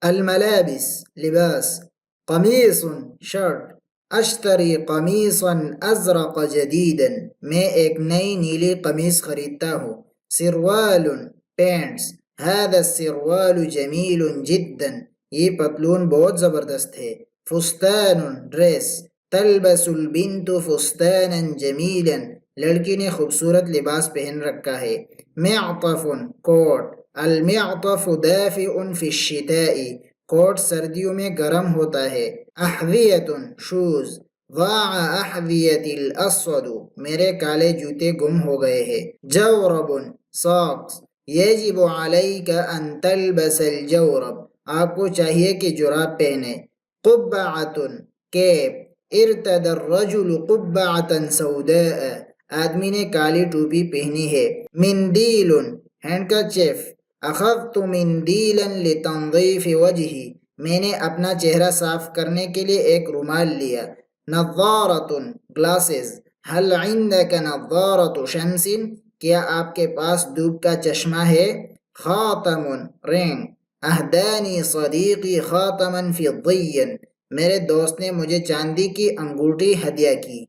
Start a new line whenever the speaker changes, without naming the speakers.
الملابس لباس، قمیص شرٹ، اشتری قمیصا ازرق جدیدا میں ایک نئی نیلی قمیص خریدتا ہوں۔ سروال پینٹس، هذا السروال جمیل جدا یہ پتلون بہت زبردست ہے۔ فستان ڈریس، تلبس البنت فستانا جمیلا لڑکی نے خوبصورت لباس پہن رکھا ہے۔ معطف کوٹ، المعطف دافئ فی الشتاء کوٹ سردیوں میں گرم ہوتا ہے۔ احذیۃ شوز، ضاع احذیتی الاسود میرے کالے جوتے گم ہو گئے ہیں۔ جورب ساکس، یجب علیک ان تلبس الجورب آپ کو چاہیے کہ جراب پہنے۔ قبعۃ کیپ، ارتدى الرجل قبعة سوداء آدمی نے کالی ٹوپی پہنی ہے۔ مندیل ہینڈکرچیف، اخذت مندیلا لتنظیف وجہی میں نے اپنا چہرہ صاف کرنے کے لیے ایک رومال لیا۔ نظارۃ گلاسز، هل عندك نظارۃ شمس کیا آپ کے پاس دھوپ کا چشمہ ہے؟ خاتم رنگ، اہدانی صدیقی خاتما فضیا میرے دوست نے مجھے چاندی کی انگوٹھی ہدیہ کی۔